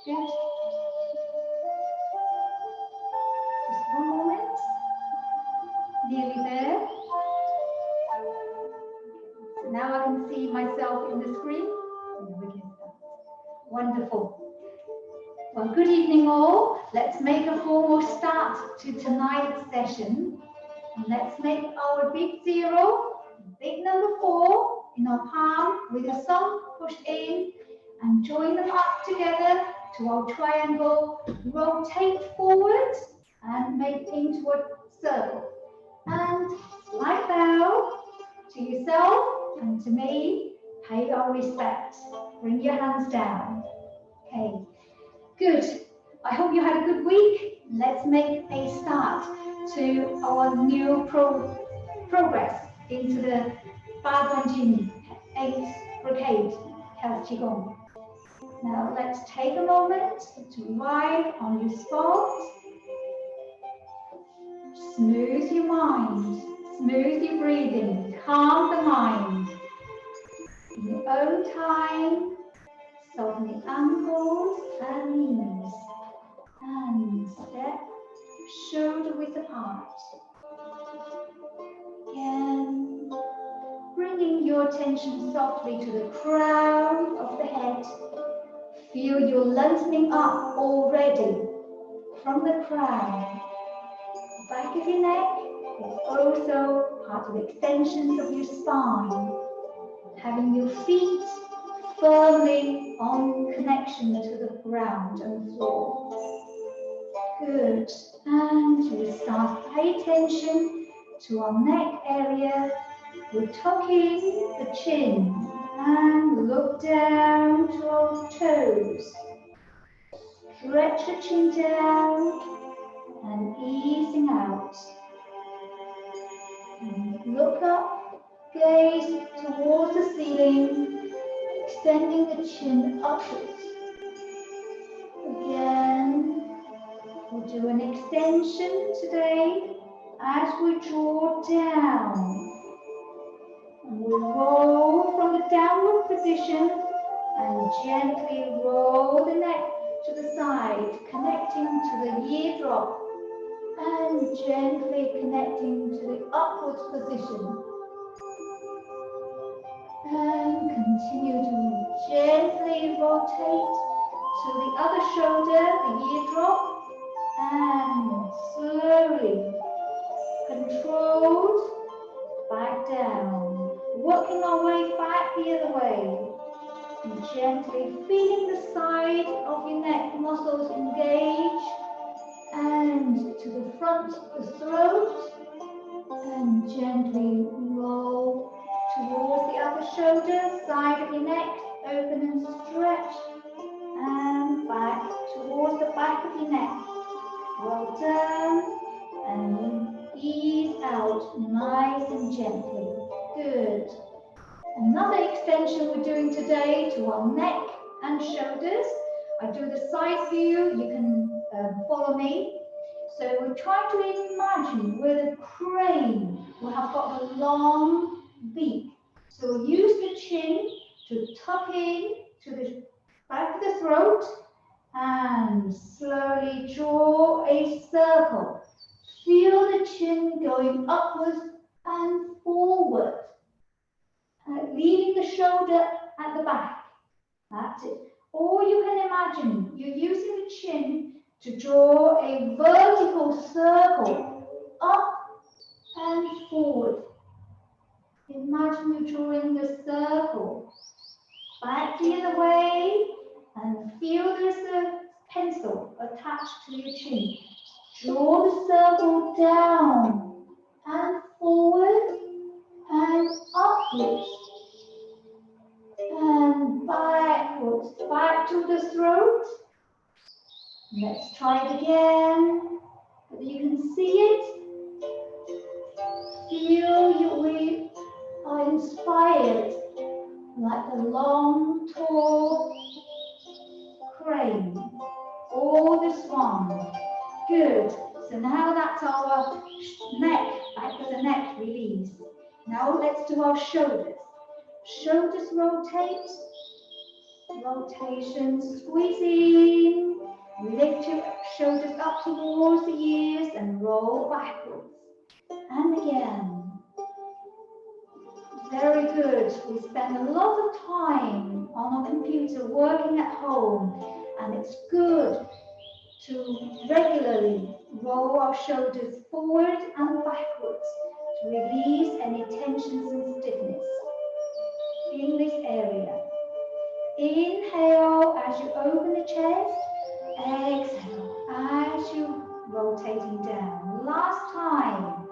Good. Just one moment. Nearly there. So now I can see myself in the screen. Wonderful. Well, good evening all. Let's make a formal start to tonight's session. And let's make our big 0, big number 4 in our palm with your thumb pushed in and join them up together to our triangle. Rotate forward and make into a circle. And like bow to yourself and to me, pay our respect. Bring your hands down. Okay, good. I hope you had a good week. Let's make a start to our new progress into the Beijing 8 Brocade Health Qigong. Now let's take a moment to arrive on your spot. Smooth your mind, smooth your breathing, calm the mind. In your own time, soften the ankles and knees. And step shoulder width apart. Again, bringing your attention softly to the crown of the head. Feel your lengthening up already from the crown. The back of your neck is also part of the extensions of your spine. Having your feet firmly on connection to the ground and floor. Good. And we start to pay attention to our neck area. We're tucking the chin and look down to our toes. Stretch the chin down and easing out. And look up, gaze towards the ceiling, extending the chin upwards. Again, we'll do an extension today as we draw down. And we'll roll from the downward position and gently roll the neck to the side, connecting to the eardrop and gently connecting to the upwards position. And continue to gently rotate to the other shoulder, the eardrop, and slowly, controlled, back down. Working our way back the other way. And gently feeling the side of your neck muscles engage. And to the front of the throat. And gently roll towards the other shoulder, side of your neck, open and stretch. And back towards the back of your neck. Roll down and ease out nice and gently. Good. Another extension we're doing today to our neck and shoulders. I do the side view, you can follow me. So we're trying to imagine we're the crane. We have got a long beak. So we'll use the chin to tuck in to the back of the throat and slowly draw a circle. Feel the chin going upwards and forward, leaving the shoulder at the back. That's it. Or you can imagine you're using the chin to draw a vertical circle up and forward. Imagine you're drawing the circle back the other way and feel there's a pencil attached to your chin. Draw the circle down and forward and upwards and backwards, back to the throat. Let's try it again, whether you can see it. Feel we are inspired like a long, tall crane, or the swan. Good. So now that's our neck, back of the neck release. Now let's do our shoulders. Shoulders rotate Rotation, squeezing. Lift your shoulders up towards the ears and roll backwards. And again. Very good. We spend a lot of time on a computer working at home, and it's good to regularly roll our shoulders forward and backwards to release any tensions and stiffness in this area. Inhale as you open the chest. Exhale as you rotating down. Last time.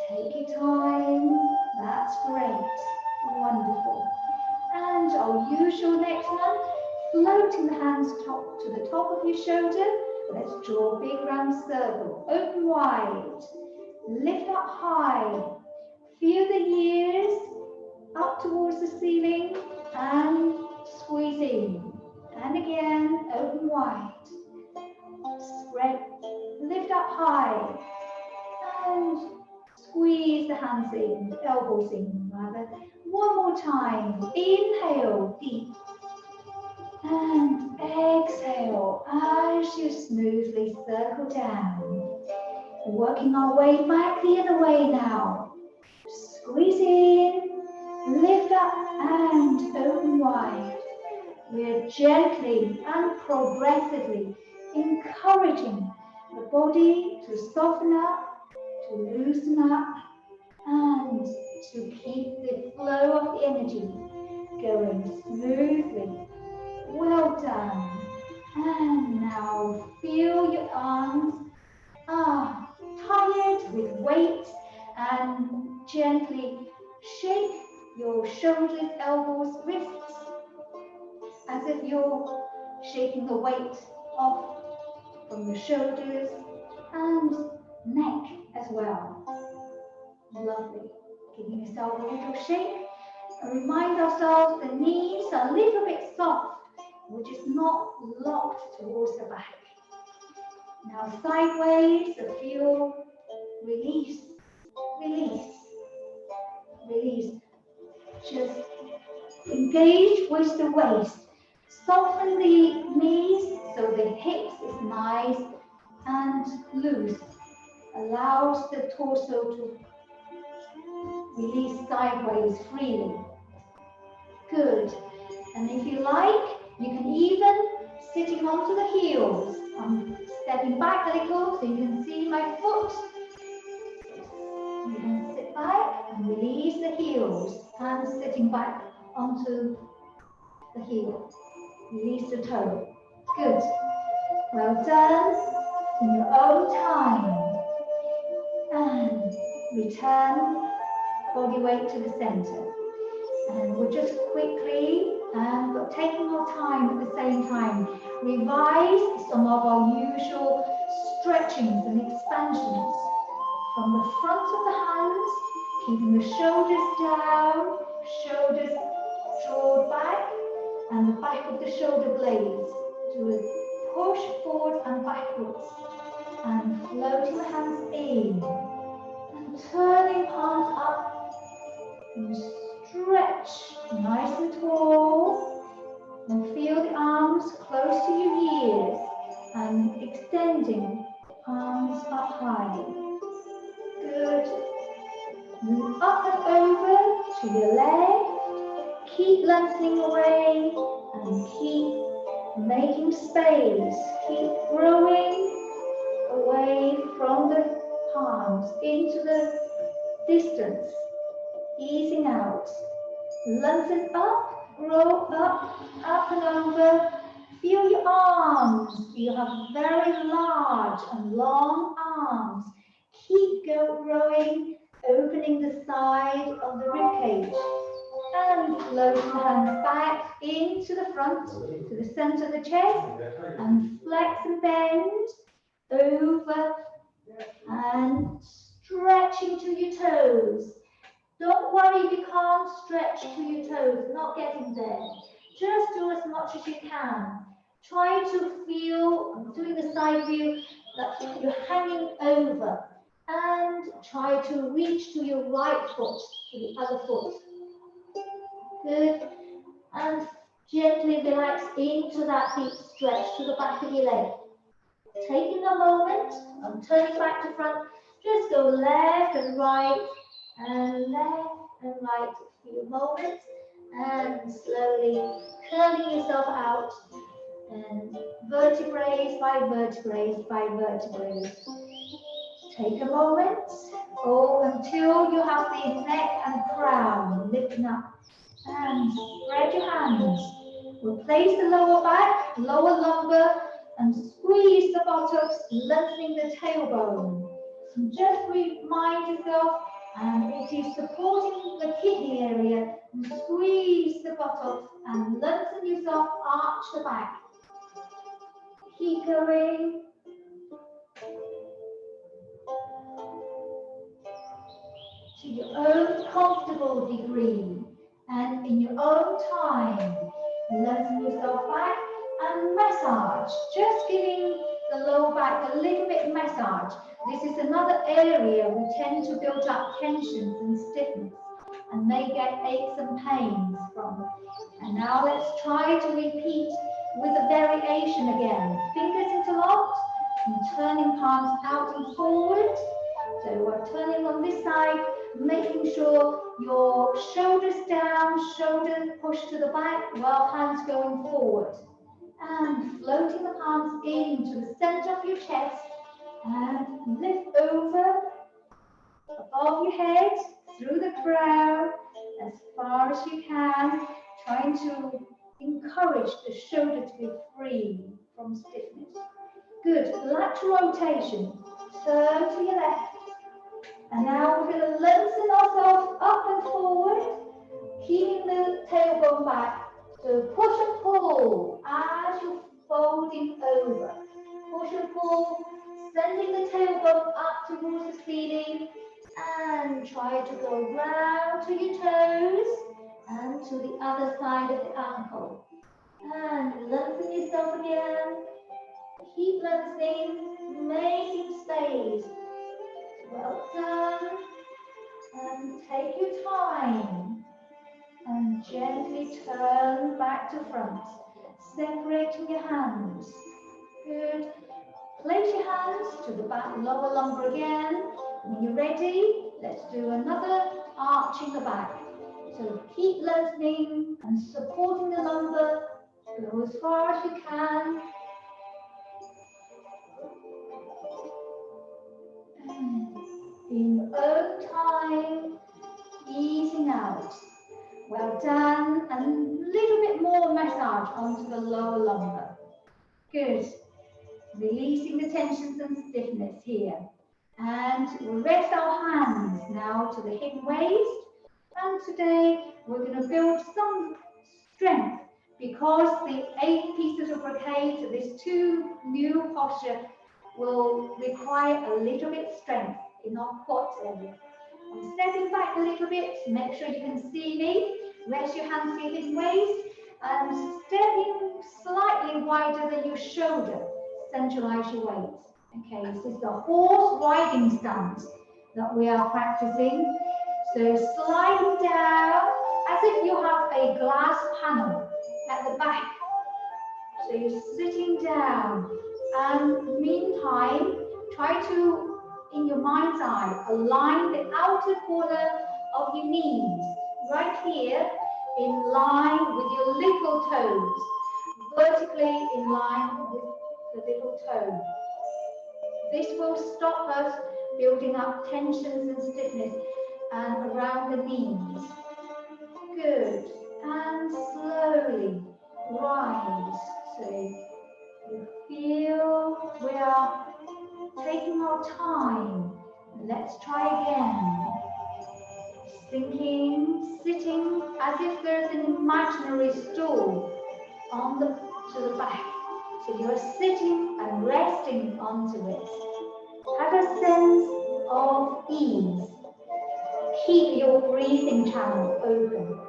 Take your time. That's great. Wonderful. And our usual next one, floating the hands top to the top of your shoulder. Let's draw a big round circle. Open wide. Lift up high. Feel the ears up towards the ceiling and squeeze in. And again, open wide. Spread, lift up high. And squeeze the hands in, the elbows in rather. One more time. Inhale deep. And exhale as you smoothly circle down. Working our way back the other way now. Squeeze in, lift up and open wide. We're gently and progressively encouraging the body to soften up, to loosen up, and to keep the flow of the energy going smoothly. Well done. And now feel your arms are tired with weight, and gently shake your shoulders, elbows, wrists as if you're shaking the weight off from your shoulders and neck as well. Lovely. Giving yourself a little shake, and remind ourselves the knees are a little bit soft. We're just not locked towards the back. Now sideways, so feel release, release, release. Just engage with the waist. Soften the knees so the hips is nice and loose. Allows the torso to release sideways freely. Good. And if you like, you can even sitting onto the heels. I'm stepping back a little so you can see my foot. You can sit back and release the heels and sitting back onto the heel. Release the toe. Good. Well done. In your own time. And return body weight to the center. And we'll just quickly, but taking our time at the same time, revise some of our usual stretchings and expansions. From the front of the hands, keeping the shoulders down, shoulders drawn back, and the back of the shoulder blades. Do a push forward and backwards, and floating the hands in, and turning palms up, and stretch nice and tall, and feel the arms close to your ears, and extending arms up high. Good. Move up and over to your left. Keep lengthening away and keep making space. Keep growing away from the palms into the distance. Easing out. Lengthen up, grow up and over. Feel your arms. You have very large and long arms. Keep growing, opening the side of the ribcage. And floating the hands back into the front, to the center of the chest. And flex and bend over and stretching to your toes. Don't worry if you can't stretch to your toes, not getting there. Just do as much as you can. Try to feel, doing the side view, that you're hanging over. And try to reach to your right foot, to the other foot. Good. And Gently relax into that deep stretch to the back of your leg. Taking a moment and turning back to front, just go left and right and left and right for a few moments and slowly curling yourself out and vertebrae by vertebrae by vertebrae. Take a moment until you have the neck and crown lifting up and spread your hands. Replace the lower back, lower lumbar and squeeze the buttocks, lengthening the tailbone. So just remind yourself, and it is supporting the kidney area, and squeeze the buttocks and lengthen yourself, arch the back. Keep going. To your own comfortable degree and in your own time. Lengthen yourself back and massage, just giving the lower back a little bit massage. This is another area we tend to build up tensions and stiffness and may get aches and pains from. And now let's try to repeat with a variation again. Fingers interlocked and turning palms out and forward. So we're turning on this side, making sure your shoulders down, shoulders pushed to the back, while hands going forward. And floating the palms into the center of your chest and lift over above your head, through the crown, as far as you can, trying to encourage the shoulder to be free from stiffness. Good, lateral rotation, turn to your left. And now we're going to lengthen ourselves up and forward, keeping the tailbone back. So push and pull as you're folding over. Push and pull, sending the tailbone up towards the ceiling, and try to go round to your toes and to the other side of the ankle. And lengthen yourself again. Keep lengthening, making space. Well done. And take your time and gently turn back to front, separating your hands. Good. Place your hands to the back, lower lumbar again. When you're ready, let's do another arching the back. So keep lengthening and supporting the lumbar. Go as far as you can. In your own time, easing out. Well done. And a little bit more massage onto the lower lumbar. Good. Releasing the tensions and stiffness here. And we'll rest our hands now to the hip and waist. And today we're going to build some strength because the 8 pieces of brocade, these 2 new postures, will require a little bit strength in our quads area. I'm stepping back a little bit, make sure you can see me. Rest your hands to your hip and waist and stepping slightly wider than your shoulder. Centralize your weight. Okay, this is the horse riding stance that we are practicing. So sliding down as if you have a glass panel at the back. So you're sitting down and meantime try to, in your mind's eye, align the outer corner of your knees right here in line with your little toes, vertically in line with the little toe. This will stop us building up tensions and stiffness and around the knees. Good. And slowly rise. So you feel we are taking our time. Let's try again. Sinking, sitting as if there's an imaginary stool on to the back. So you're sitting and resting onto it. Have a sense of ease. Keep your breathing channel open.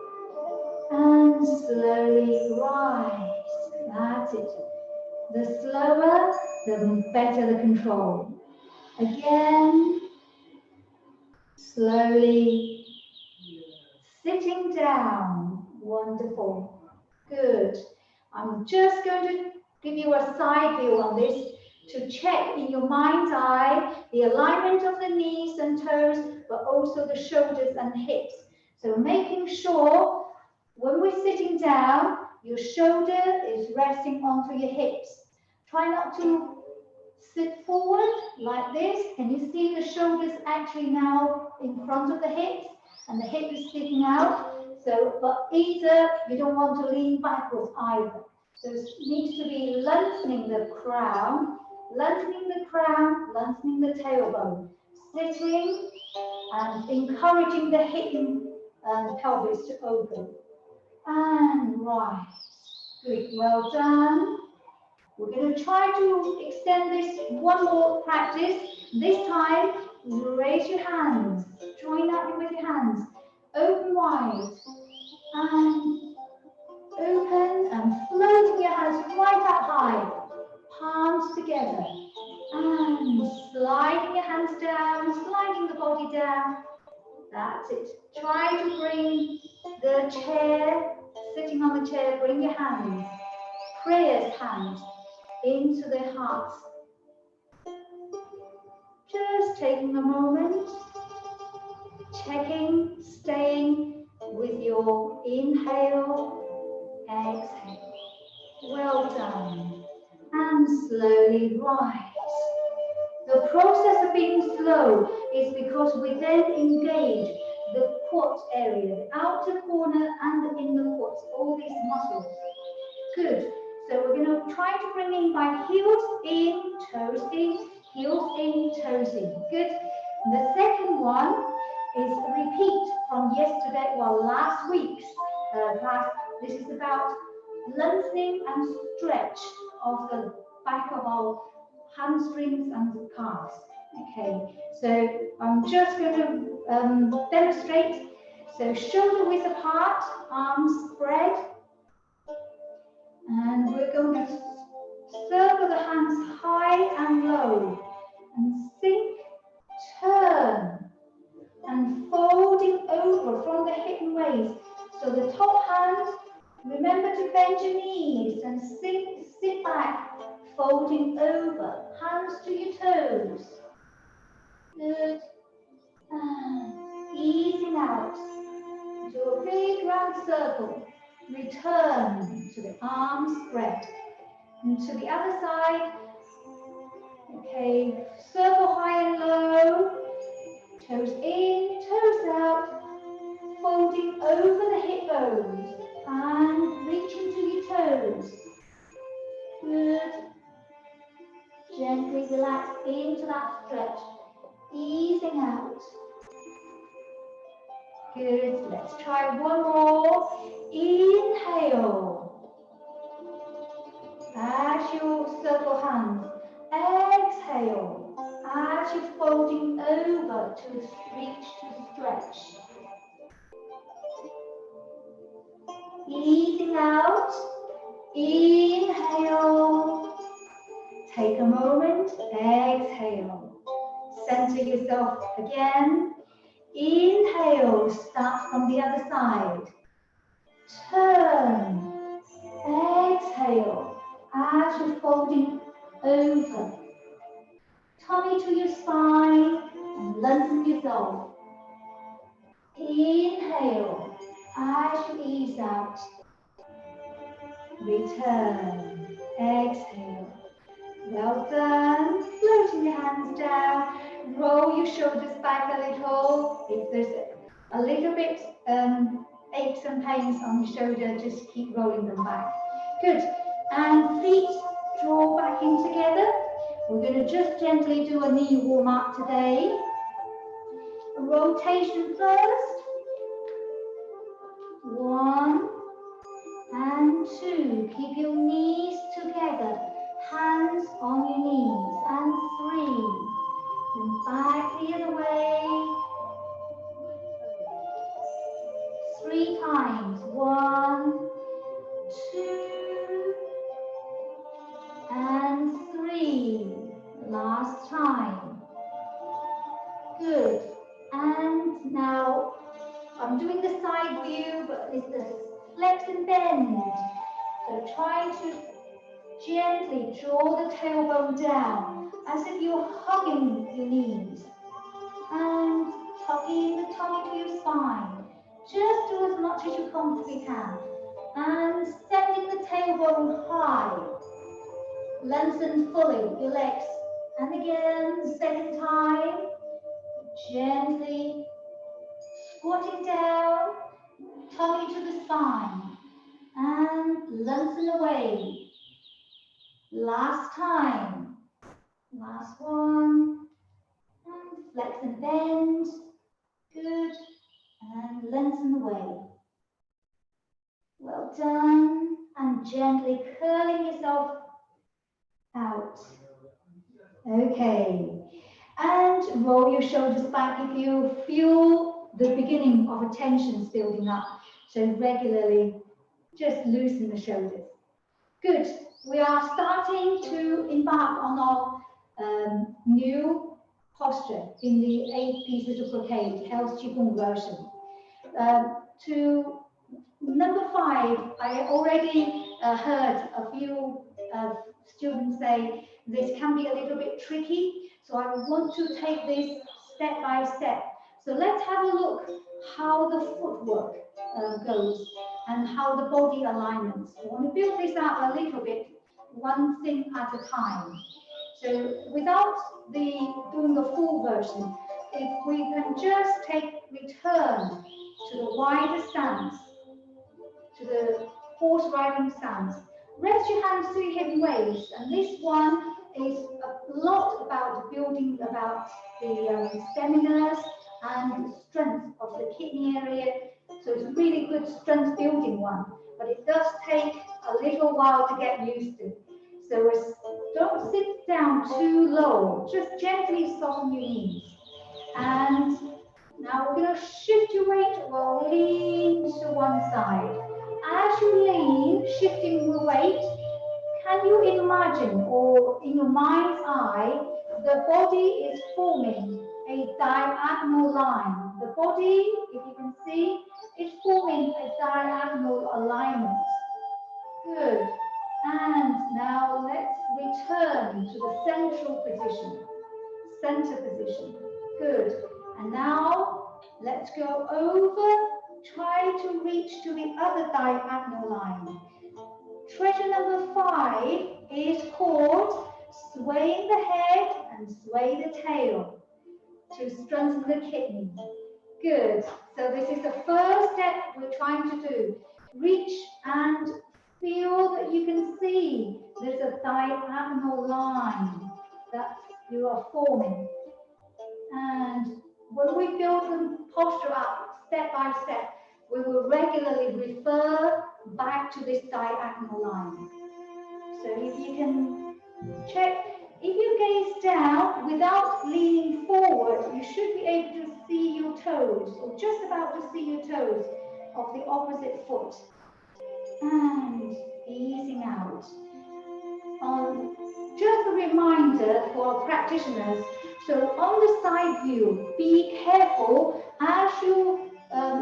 And slowly rise. That's it. The slower, the better the control. Again, slowly sitting down. Wonderful. Good. I'm just going to give you a side view on this to check in your mind's eye the alignment of the knees and toes, but also the shoulders and hips. So making sure when we're sitting down, your shoulder is resting onto your hips. Try not to sit forward like this. Can you see the shoulders actually now in front of the hips and the hip is sticking out? So, but either you don't want to lean backwards either. So it needs to be lengthening the crown, lengthening the crown, lengthening the tailbone, sitting and encouraging the hip and pelvis to open. And right. Good, well done. We're going to try to extend this one more practice. This time, raise your hands. Join up with your hands. Open wide. And open and floating your hands right up high. Palms together. And sliding your hands down, sliding the body down. That's it. Try to bring the chair, sitting on the chair, bring your hands, prayers hands, into their hearts. Just taking a moment, checking, staying with your inhale, exhale. Well done. And slowly rise. The process of being slow is because we then engage the quads area, the outer corner and the inner quads, all these muscles. Good. So we're going to try to bring in by heels in, toes in, heels in, toes in. Good. And the second one is a repeat from yesterday, well, last week's class. This is about lengthening and stretch of the back of our hamstrings and calves. Okay, so I'm just going to demonstrate. So shoulder width apart, arms spread, and we're going to circle the hands high and low, and sink, turn, and folding over from the hip and waist. So the top hand, remember to bend your knees and sink, sit back, folding over, hands to your toes. Good. And easing out. Do a big round circle. Return to the arms spread. And to the other side. Okay, circle high and low. Toes in, toes out. Folding over the hip bones. And reaching to your toes. Good. Gently relax into that stretch. Easing out. Good. Let's try one more. Inhale. As you circle hands. Exhale. As you're folding over to reach to stretch. Easing out. Inhale. Take a moment. Exhale. Center yourself again. Inhale, start from the other side. Turn. Exhale, as you're folding over. Tummy to your spine and lengthen yourself. Inhale, as you ease out. Return. Exhale. Well done. Floating your hands down. Roll your shoulders back a little. If there's a little bit aches and pains on your shoulder, just keep rolling them back. Good. And feet draw back in together. We're going to just gently do a knee warm up today. A rotation first. 1 and 2. Keep your knees together. Hands on your knees. And 3. And back the other way. 3 times. 1, 2, and 3. Last time. Good. And now I'm doing the side view, but flex and bend. So try to gently draw the tailbone down as if you're hugging your knees. And tucking the tummy to your spine. Just do as much as you comfortably can. And sending the tailbone high. Lengthen fully your legs. And again, second time. Gently squatting down, tummy to the spine. And lengthen away. Last time. Last one. And flex and bend. Good. And lengthen away. Well done. And gently curling yourself out. Okay. And roll your shoulders back if you feel the beginning of a tension building up. So regularly just loosen the shoulders. Good. We are starting to embark on our new posture in the 8 pieces of Brocade, Health Qigong version. To number 5, I already heard a few students say this can be a little bit tricky, so I want to take this step by step. So let's have a look how the footwork goes and how the body alignments. I want to build this out a little bit, one thing at a time. So without doing the full version, if we can just return to the wider stance, to the horse riding stance. Rest your hands to your hip waist, and this one is a lot about building about the stamina and strength of the kidney area. So it's a really good strength building one, but it does take a little while to get used to. So don't sit down too low, just gently soften your knees. And now we're going to shift your weight or lean to one side. As you lean, shifting your weight, can you imagine, or in your mind's eye, the body is forming a diagonal line. The body, if you can see, is forming a diagonal alignment. Good. And now let's return to the central position, center position. Good. And now let's go over. Try to reach to the other diagonal line. Treasure number 5 is called swaying the head and sway the tail to strengthen the kidney. Good. So this is the first step we're trying to do. Reach and feel that you can see there's a diagonal line that you are forming. And when we build the posture up step by step, we will regularly refer back to this diagonal line. So if you can check, if you gaze down without leaning forward, you should be able to see your toes, or just about to see your toes of the opposite foot. And easing out. Just a reminder for practitioners, so on the side view, be careful as you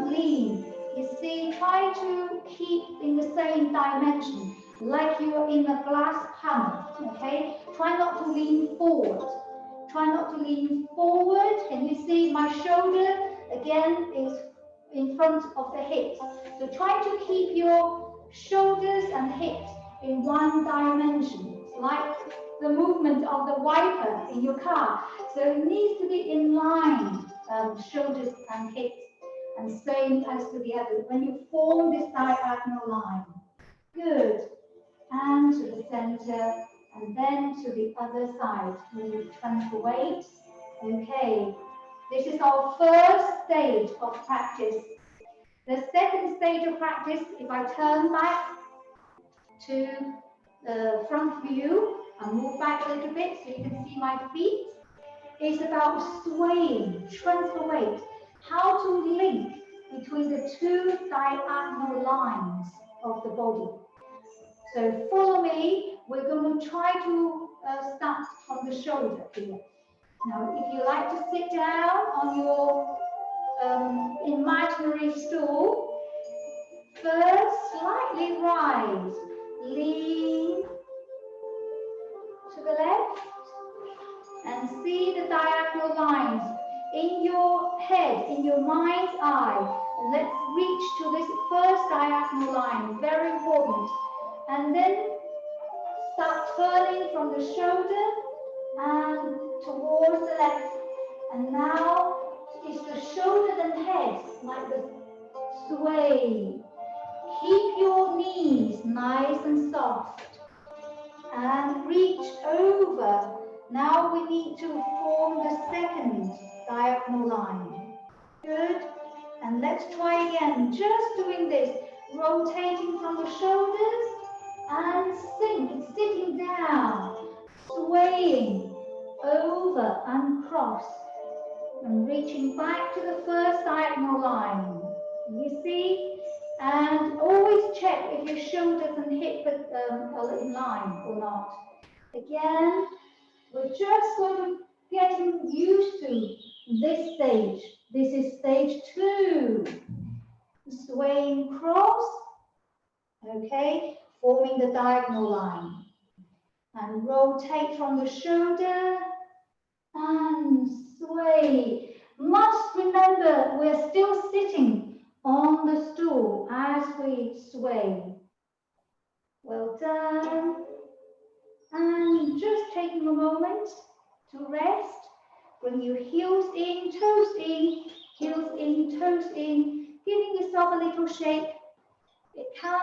lean. You see, try to keep in the same dimension, like you're in a glass panel, okay? Try not to lean forward. Try not to lean forward. Can you see my shoulder, again, is in front of the hips. So try to keep your shoulders and hips in one dimension. It's like the movement of the wiper in your car. So it needs to be in line, shoulders and hips, and same as to the other. When you form this diagonal line. Good. And to the center, and then to the other side. Move transfer weight. Okay. This is our first stage of practice. The second stage of practice, if I turn back to the front view and move back a little bit so you can see my feet, is about swaying, transfer weight, how to link between the two diagonal lines of the body. So follow me, we're going to try to start from the shoulder here. Now, if you like to sit down on your imaginary stool, first slightly rise. Lean to the left and see the diagonal lines in your head, in your mind's eye. Let's reach to this first diagonal line, very important. And then start turning from the shoulder and towards the left. And now it's the shoulders and head, like the sway. Keep your knees nice and soft. And reach over. Now we need to form the second diagonal line. Good. And let's try again. Just doing this. Rotating from the shoulders and sitting down. Swaying over and cross. And reaching back to the first diagonal line. You see? And always check if your shoulders and hips are in line or not. Again, we're just sort of getting used to this stage. This is stage 2. Swaying cross, okay, forming the diagonal line. And rotate from the shoulder and sway. Must remember, we're still sitting on the stool as we sway. Well done. And just taking a moment to rest. Bring your heels in, toes in, heels in, toes in, giving yourself a little shake. It can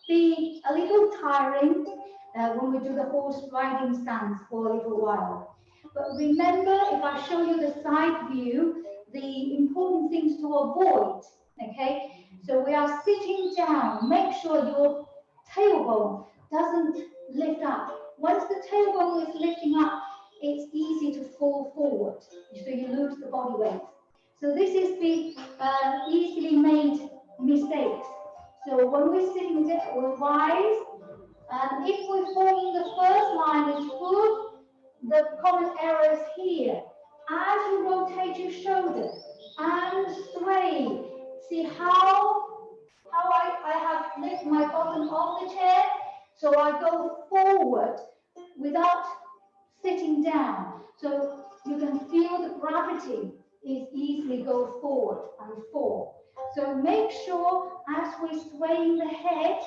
be a little tiring when we do the horse riding stance for a little while. But remember, if I show you the side view, the important things to avoid, okay? So we are sitting down. Make sure your tailbone doesn't lift up. Once the tailbone is lifting up, it's easy to fall forward, so you lose the body weight. So this is the easily made mistakes. So when we're sitting down, we'll rise, and if we're forming the first line is good, the common errors here. As you rotate your shoulder and sway, see how I have lifted my bottom off the chair, so I go forward without sitting down. So you can feel the gravity is easily go forward and fall. So make sure as we sway the head,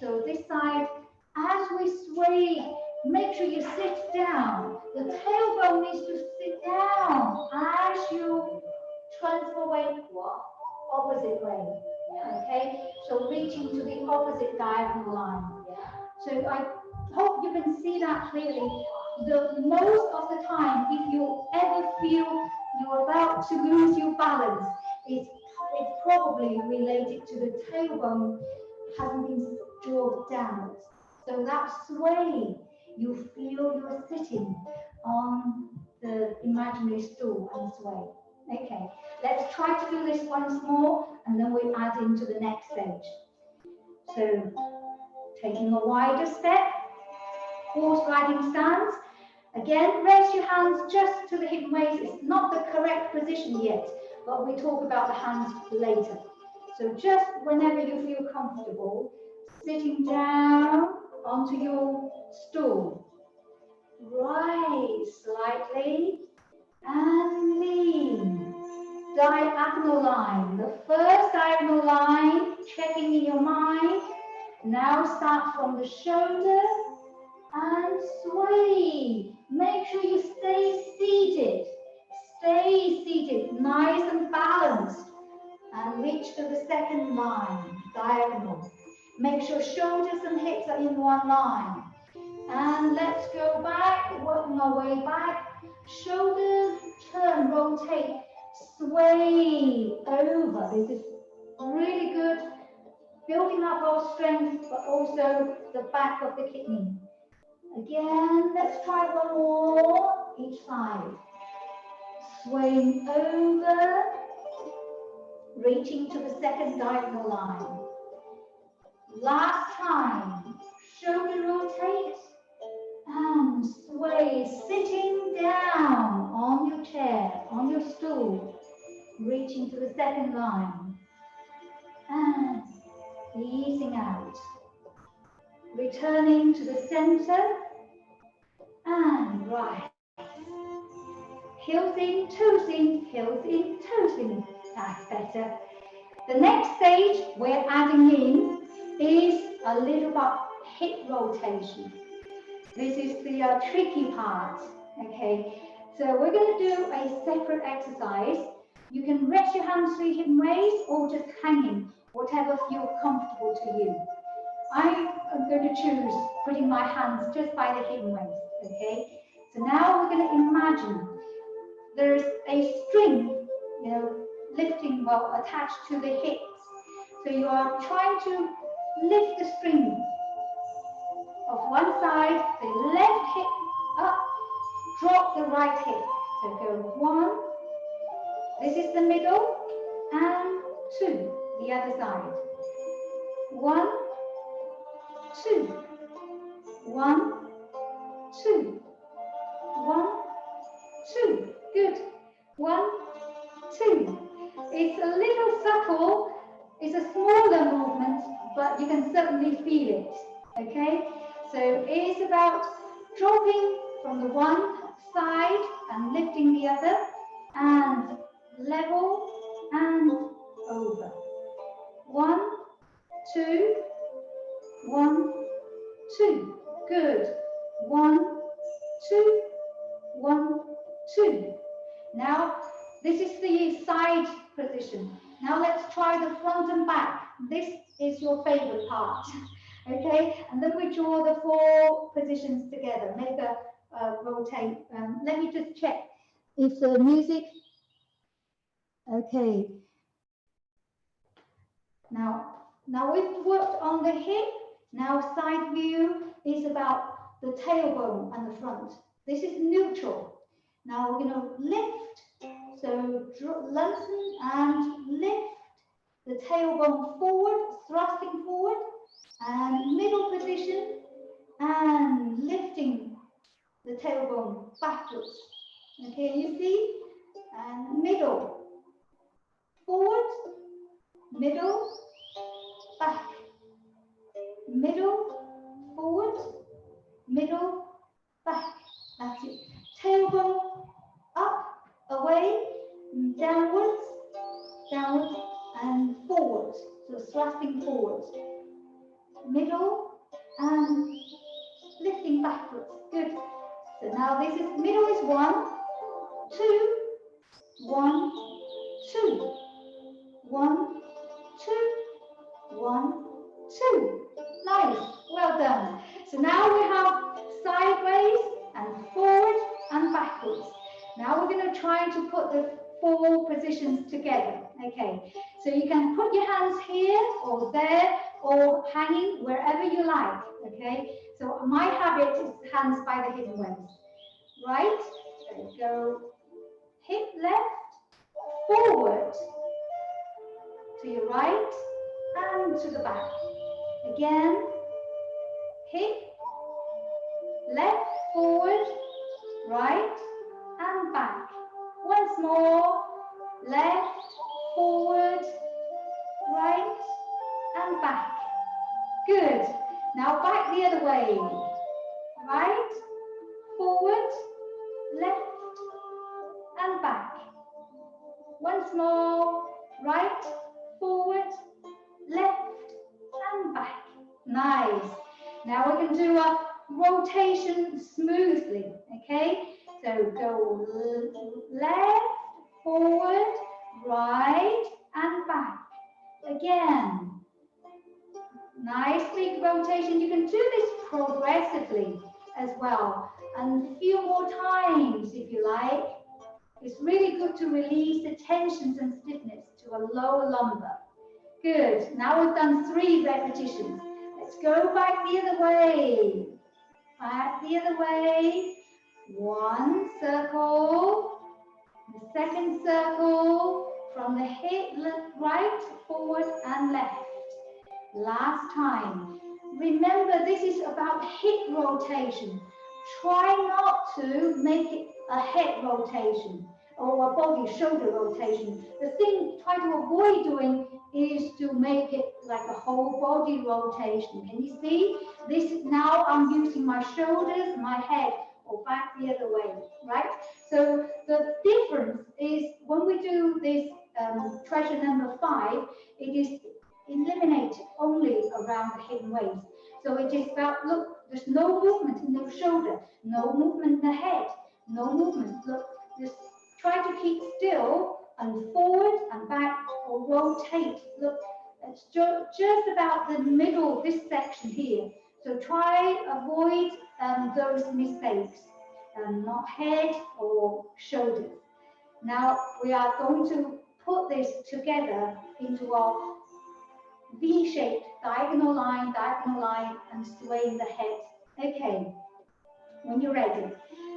so this side, as we sway, make sure you sit down. The tailbone needs to sit down as you transfer weight opposite way. Okay, so reaching to the opposite diagonal line. So I hope you can see that clearly. The most of the time, if you ever feel you're about to lose your balance, it's probably related to the tailbone hasn't been drawn down. So that sway, you feel you're sitting on the imaginary stool and sway. Okay, let's try to do this once more, and then we add into the next stage. So, taking a wider step, horse riding stance. Again, raise your hands just to the hip and waist. It's not the correct position yet, but we talk about the hands later. So just whenever you feel comfortable, sitting down onto your stool. Rise slightly and lean. Diagonal line. The first diagonal line, checking in your mind. Now start from the shoulder and sway. Make sure you stay seated. Stay seated, nice and balanced. And reach to the second line, diagonal. Make sure shoulders and hips are in one line. And let's go back, working our way back. Shoulders, turn, rotate, sway over. This is really good. Building up our strength, but also the back of the kidney. Again, let's try one more, each side. Swaying over, reaching to the second diagonal line. Last time, shoulder rotate and sway, sitting down on your chair, on your stool, reaching to the second line. And easing out. Returning to the center and right. Heels in, toes in, heels in, toes in. That's better. The next stage we're adding in is a little bit hip rotation. This is the tricky part, okay? So we're going to do a separate exercise. You can rest your hands 3 hip waist or just hanging, whatever feels comfortable to you. I am going to choose putting my hands just by the hip waist, okay? So now we're going to imagine there's a string, you know, lifting, well, attached to the hips. So you are trying to lift the string of one side, the left hip up, drop the right hip. So go 1, this is the middle, and 2, the other side. 1, 2, 1, 2, 1, 2. Good. 1, 2. It's a little subtle, it's a smaller movement, but you can certainly feel it. Okay? So it is about dropping from the one side and lifting the other, and level and over. 1, 2, 1, 2. Good. 1, 2, 1, 2. Now, this is the side position. Now let's try the front and back. This is your favorite part. Okay, and then we draw the 4 positions together. Make a rotate. Let me just check if the music. Okay. Now we've worked on the hip. Now side view is about the tailbone and the front. This is neutral. Now we're going to lift. So lengthen and lift the tailbone forward, thrusting forward, and middle position, and lifting the tailbone backwards. Okay, you see? And middle, forward, middle, back, middle, forward, middle, back. That's it. Tailbone up, away, downwards, downwards, and forwards. So thrusting forwards. Middle and lifting backwards. Good. So now this is middle is 1, 2, 1, 2, 1, 2, 1, 2. Nice. Well done. So now we have sideways and forward and backwards. Now we're going to try to put the 4 positions together. Okay, so you can put your hands here or there or hanging wherever you like. Okay, so my habit is hands by the hip waist. Right, so go hip left, forward, to your right and to the back. Again, hip left, forward, right and back. Once more, left, forward, right and back. Good. Now back the other way. Right, forward, left and back. Once more, right, forward, left and back. Nice. Now we can do a rotation smoothly, okay? So go left, forward, right and back. Again. Nice big rotation. You can do this progressively as well, and a few more times if you like. It's really good to release the tensions and stiffness to a lower lumbar. Good. Now we've done 3 repetitions. Let's go back the other way. Back the other way. 1 circle. The second circle from the hip, right, forward and left. Last time. Remember, this is about hip rotation. Try not to make it a head rotation or a body shoulder rotation. The thing try to avoid doing is to make it like a whole body rotation. Can you see? This now I'm using my shoulders, my head, or back the other way, right? So the difference is when we do this treasure number 5, it is eliminated only around the hip and waist. So it is about, look, there's no movement in the shoulder, no movement in the head, no movement. Look, just try to keep still and forward and back or rotate. Look, it's just about the middle, this section here. So try avoid those mistakes, not head or shoulders. Now we are going to put this together into our V-shaped diagonal line, and swaying the head. Okay, when you're ready,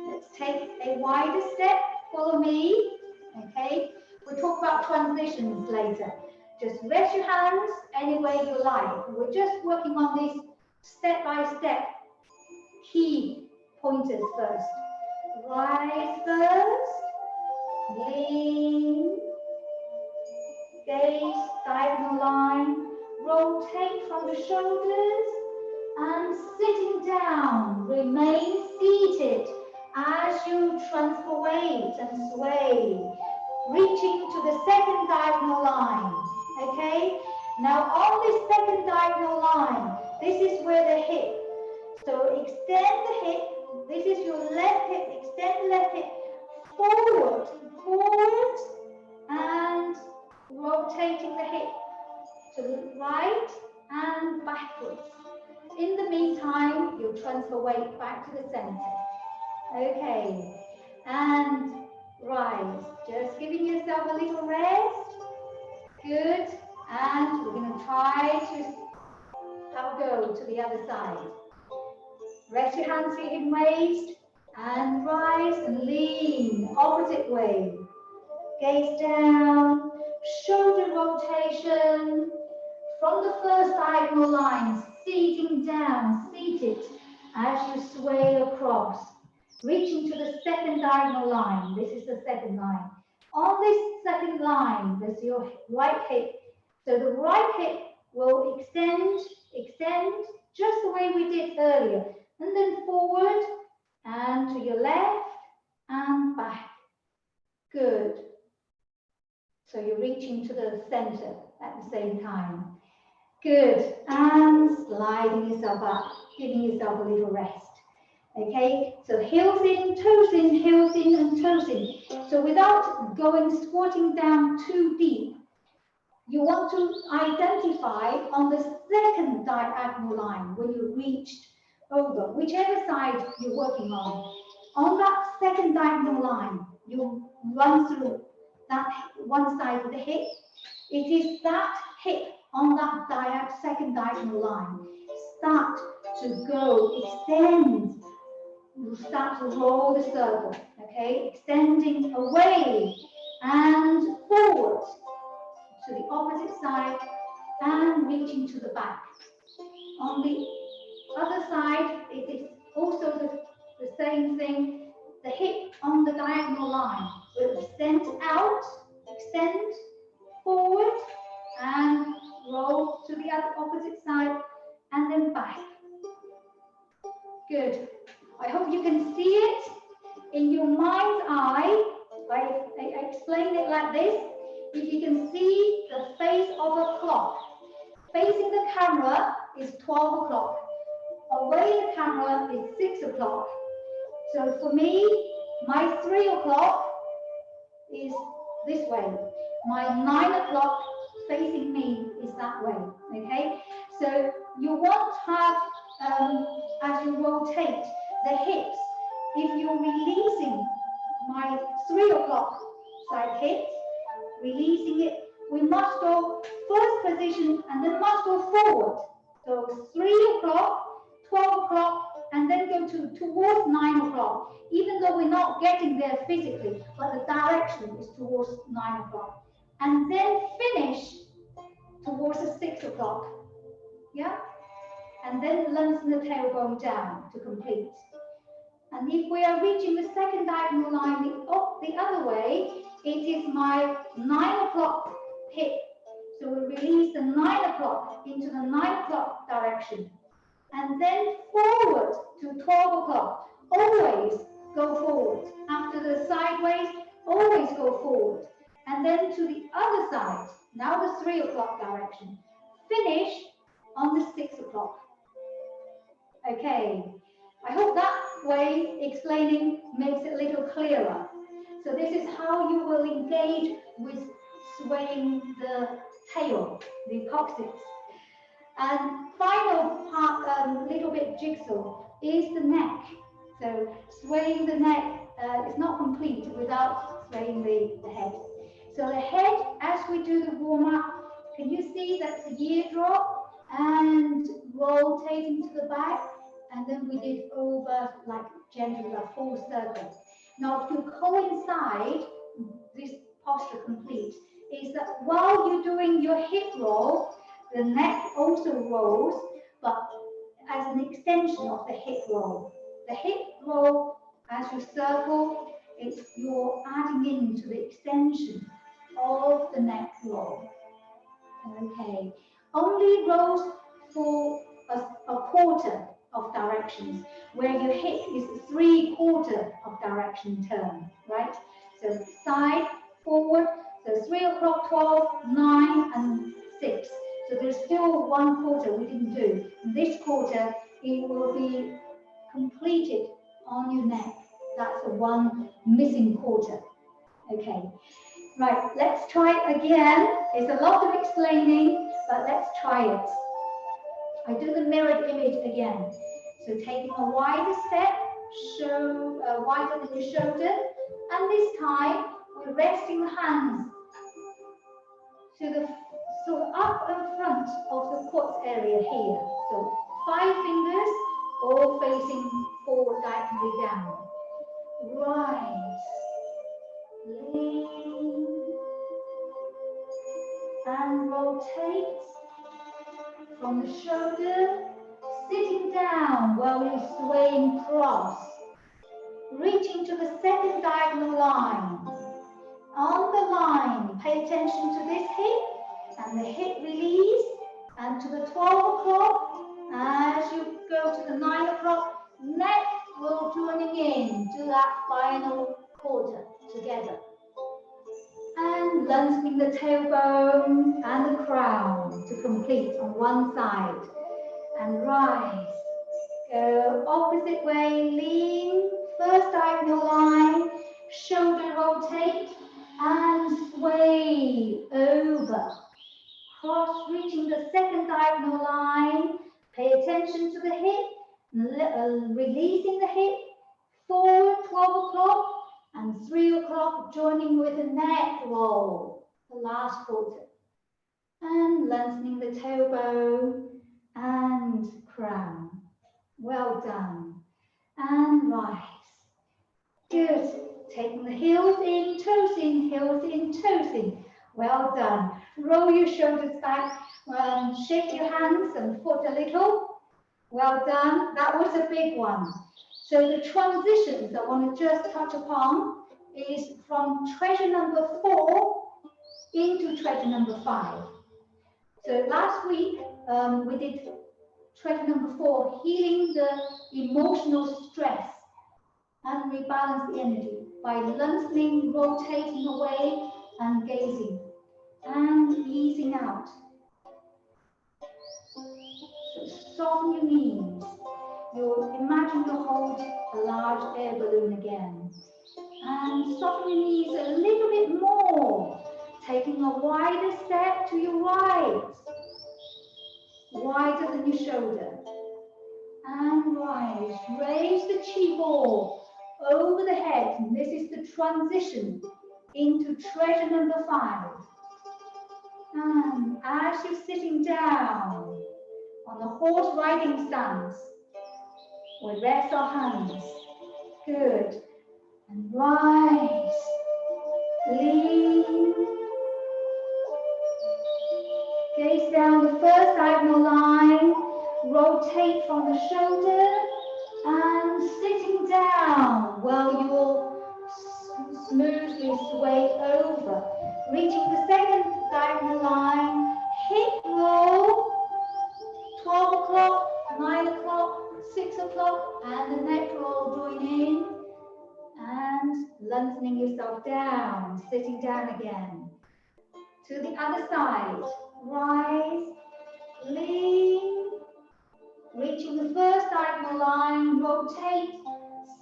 let's take a wider step. Follow me. Okay, we'll talk about transitions later. Just rest your hands any way you like. We're just working on these step-by-step key pointers first. Rise first, lean, gaze, diagonal line, rotate from the shoulders, and sitting down, remain seated as you transfer weight and sway, reaching to the second diagonal line, okay? Now on this second diagonal line, this is where the hip, so extend the hip, this is your left hip, extend the left hip, forward, and rotating the hip to the right and backwards. In the meantime, you'll transfer weight back to the center. Okay, and rise. Just giving yourself a little rest. Good. And we're going to try to have a go to the other side. Rest your hands, feet in waist, and rise and lean. Opposite way. Gaze down, shoulder rotation. From the first diagonal line, seating down, seated as you sway across, reaching to the second diagonal line. This is the second line. On this second line, there's your right hip. So the right hip will extend, just the way we did earlier. And then forward, and to your left, and back. Good. So you're reaching to the center at the same time. Good, and sliding yourself up, giving yourself a little rest. Okay, so heels in, and toes in. So without squatting down too deep, you want to identify on the second diagonal line when you reached over, whichever side you're working on. On that second diagonal line, you run through that one side of the hip. It is that hip on that second diagonal line. Start to go, extend. You start to roll the circle, okay? Extending away and forward to the opposite side and reaching to the back. On the other side, it is also the same thing. The hip on the diagonal line will extend out, extend forward, and roll to the other opposite side, and then back. Good. I hope you can see it in your mind's eye. I explain it like this. If you can see the face of a clock, facing the camera is 12 o'clock. Away the camera is 6 o'clock. So for me, my 3 o'clock is this way. My 9 o'clock facing me is that way, okay? So you want to have, as you rotate the hips, if you're releasing my 3 o'clock side hips, releasing it, we must go first position and then must go forward. So 3 o'clock, 12 o'clock, and then go towards 9 o'clock, even though we're not getting there physically, but the direction is towards 9 o'clock. And then finish towards the 6 o'clock. Yeah? And then lengthen the tailbone down to complete. And if we are reaching the second diagonal line the other way, it is my 9 o'clock hip. So we release the 9 o'clock into the 9 o'clock direction. And then forward to 12 o'clock. Always go forward. After the sideways, always go forward. And then to the other side. Now the 3 o'clock direction. Finish on the 6 o'clock. Okay. I hope that way explaining makes it a little clearer. So this is how you will engage with swaying the tail, the coccyx. And final part, little bit jigsaw, is the neck. So swaying the neck is not complete without swaying the head. So the head, as we do the warm-up, can you see that's the ear drop and rotating to the back? And then we did over like gently a full circle. Now to coincide this posture complete is that while you're doing your hip roll, the neck also rolls, but as an extension of the hip roll. The hip roll, as you circle, you're adding into the extension of the neck roll. Okay. Only rolls for a quarter of directions, where your hip is 3/4 of direction turn, right? So side, forward, so 3 o'clock, 12, 9, and 6. So there's still 1/4 we didn't do. This quarter, it will be completed on your neck. That's the one missing quarter. Okay. Right, let's try it again. It's a lot of explaining, but let's try it. I do the mirrored image again. So taking a wider step, wider than your shoulder, and this time we're resting the hands to the up and front of the quads area here. So 5 fingers all facing forward diagonally down. Rise, lean, and rotate from the shoulder, sitting down while you're swaying cross, reaching to the second diagonal line. On the line, pay attention to this hip and the hip release, and to the 12 o'clock. As you go to the 9 o'clock, neck will joining in to that final quarter together. And lengthening the tailbone and the crown to complete on one side. And rise. Go opposite way, lean, first diagonal line, shoulder rotate, and sway over. Cross reaching the second diagonal line, pay attention to the hip, releasing the hip, forward 12 o'clock, and 3 o'clock joining with the neck roll, the last quarter. And lengthening the tailbone and crown. Well done. And rise. Good. Taking the heels in, toes in, heels in, toes in. Well done. Roll your shoulders back. Shake your hands and foot a little. Well done. That was a big one. So the transitions I want to just touch upon is from treasure number 4 into treasure number 5. So last week we did treasure number 4, healing the emotional stress and rebalance the energy by lengthening, rotating away and gazing and easing out. So soften your knees. You imagine you hold a large air balloon again. And soften your knees a little bit more, taking a wider step to your right, wider than your shoulder. And rise, raise the chi ball over the head. And this is the transition into treasure number 5. And as you're sitting down on the horse riding stance, we rest our hands. Good. And rise, lean, gaze down the first diagonal line, rotate from the shoulder, and sitting down while you'll smoothly sway over, reaching the second diagonal line, o'clock, and the neck roll join in, and lengthening yourself down, sitting down again. To the other side, rise, lean, reaching the first diagonal line, rotate,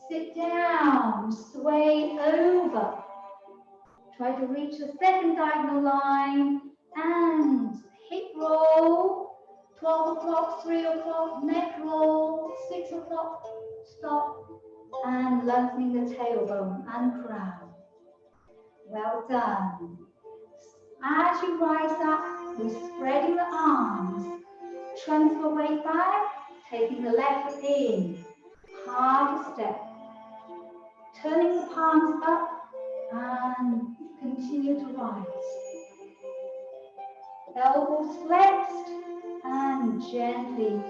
sit down, sway over. Try to reach the second diagonal line and hip roll. 12 o'clock, 3 o'clock, neck roll, 6 o'clock, stop, and lengthening the tailbone and crown. Well done. As you rise up, we're spreading the arms. Transfer weight back, taking the left foot in. Half a step. Turning the palms up and continue to rise. Elbows flexed and gently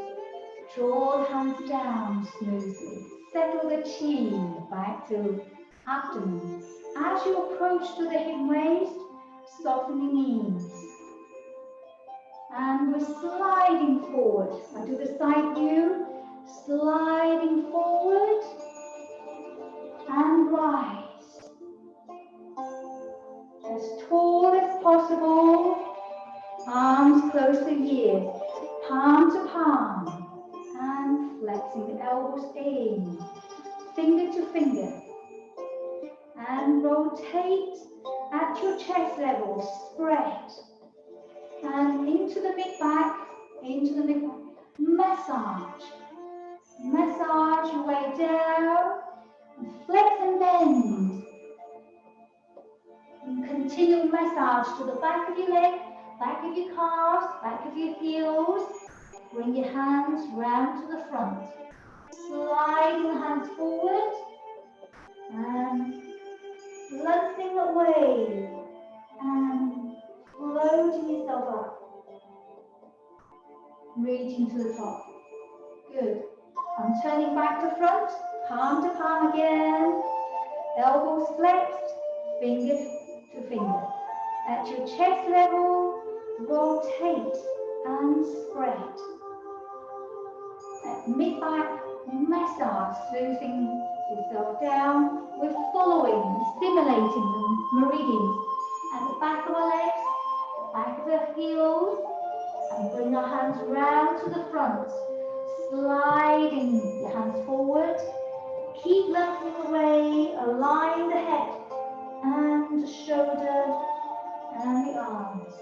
draw the hands down smoothly. Settle the chin back to abdomen. As you approach to the hip waist, soften the knees. And we're sliding forward. I do the side view, sliding forward and rise. As tall as possible, arms close to ears, palm to palm, and flexing the elbows in, finger to finger. And rotate at your chest level, spread. And into the mid-back, into the mid-back. Massage. Massage your way down. Flex and bend. And continue massage to the back of your leg, back of your calves, back of your heels. Bring your hands round to the front. Slide your hands forward. And lengthening the way. And floating yourself up. Reaching to the top. Good. I'm turning back to front. Palm to palm again. Elbows flexed. Finger to finger. At your chest level, rotate and spread. At mid-back, massage, soothing yourself down. We're following, stimulating the meridians at the back of our legs, back of our heels, and bring our hands round to the front. Sliding your hands forward. Keep lengthening the way, align the head and the shoulder and the arms,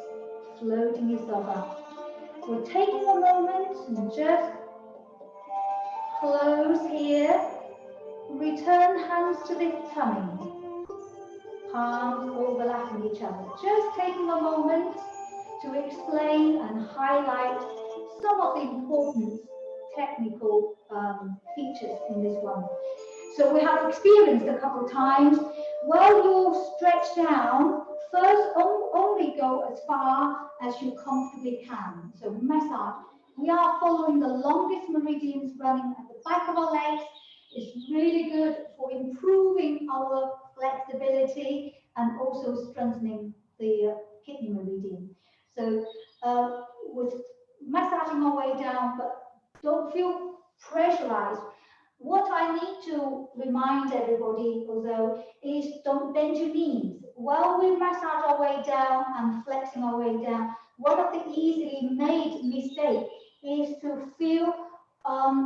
floating yourself up. We're taking a moment and just close here. Return hands to the tummy. Palms overlapping each other. Just taking a moment to explain and highlight some of the important technical features in this one. So we have experienced a couple of times, while you're stretched down, first only go as far as you comfortably can. So massage. We are following the longest meridians running at the back of our legs. It's really good for improving our flexibility and also strengthening the kidney meridian. So with massaging our way down, but don't feel pressurized. What I need to remind everybody, although, is don't bend your knees. While we massage our way down and flexing our way down, one of the easily made mistakes is to feel,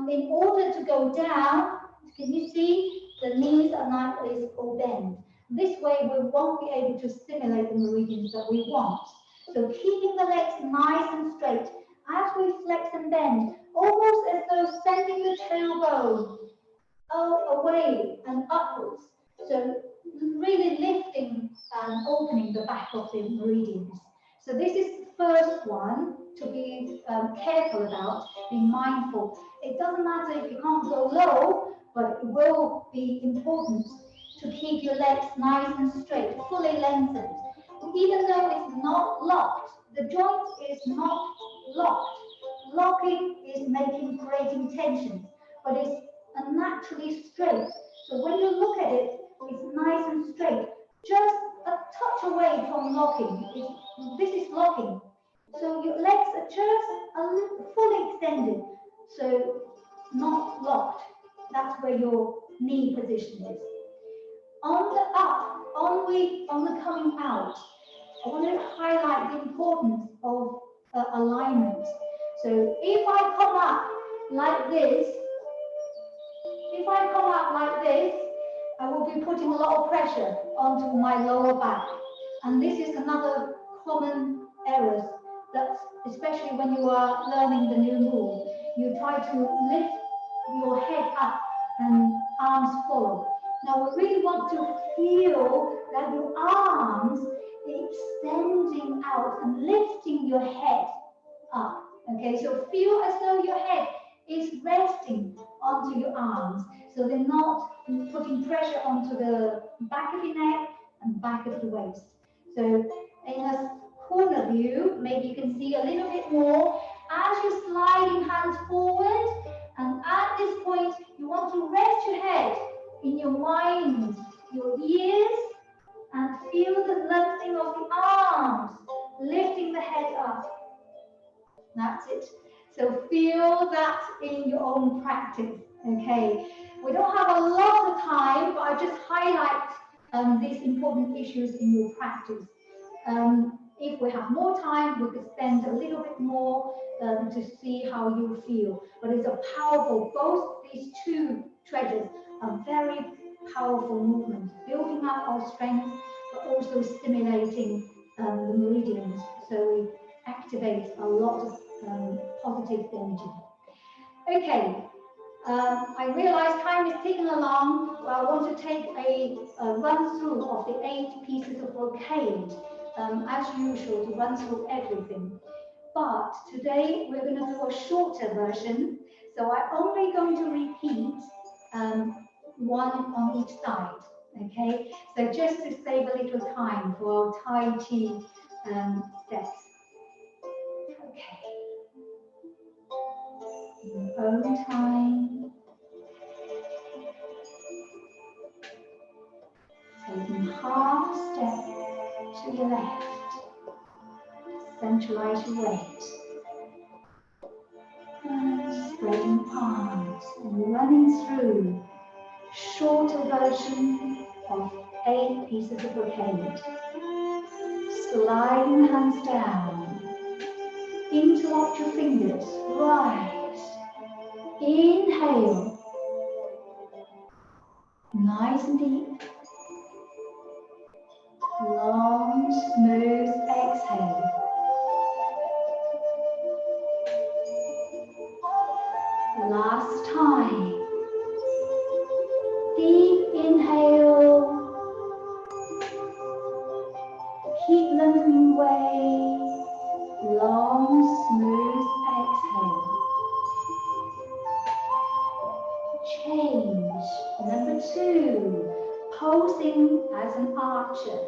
in order to go down, can you see the knees are not all bent? This way we won't be able to stimulate the meridians that we want. So keeping the legs nice and straight as we flex and bend, almost as though sending the tailbone away and upwards. So really lifting and opening the back of the meridians. So this is the first one to be careful about, being mindful. It doesn't matter if you can't go low, but it will be important to keep your legs nice and straight, fully lengthened. Even though it's not locked, the joint is not locked. Locking is creating tension, but it's naturally straight. So when you look at it, it's nice and straight. Just a touch away from locking. This is locking. So your legs are just a little fully extended. So not locked. That's where your knee position is. On the up, on the coming out, I want to highlight the importance of alignment. So if I come up like this, I will be putting a lot of pressure onto my lower back. And this is another common error, that's especially when you are learning the new move. You try to lift your head up and arms forward. Now we really want to feel that your arms extending out and lifting your head up. Okay, so feel as though your head is resting onto your arms, so they're not putting pressure onto the back of your neck and back of the waist. So in a corner view, maybe you can see a little bit more as you're sliding hands forward, and at this point you want to rest your head in your mind, your ears, and feel the lengthening of the arms, lifting the head up. That's it. So feel that in your own practice, okay? We don't have a lot of time, but I just highlight these important issues in your practice. If we have more time, we could spend a little bit more to see how you feel. But it's a powerful, both these two treasures are very powerful movements, building up our strength, but also stimulating the meridians. So we activate a lot of positive energy. Okay, I realize time is ticking along. I want to take a run through of the 8 pieces of brocade, as usual, to run through everything. But today we're going to do a shorter version, so I'm only going to repeat one on each side. Okay, so just to save a little time for Tai Chi steps. Okay. In your own time. Taking half step to your left. Centralize your weight. And spreading palms and running through shorter version of 8 pieces of brocade. Sliding hands down. Interlock your fingers. Rise. Inhale. Nice and deep. Long, smooth exhale. Last time. Deep inhale. Keep lengthening away. Long, smooth exhale. Change. Number 2. Posing as an archer.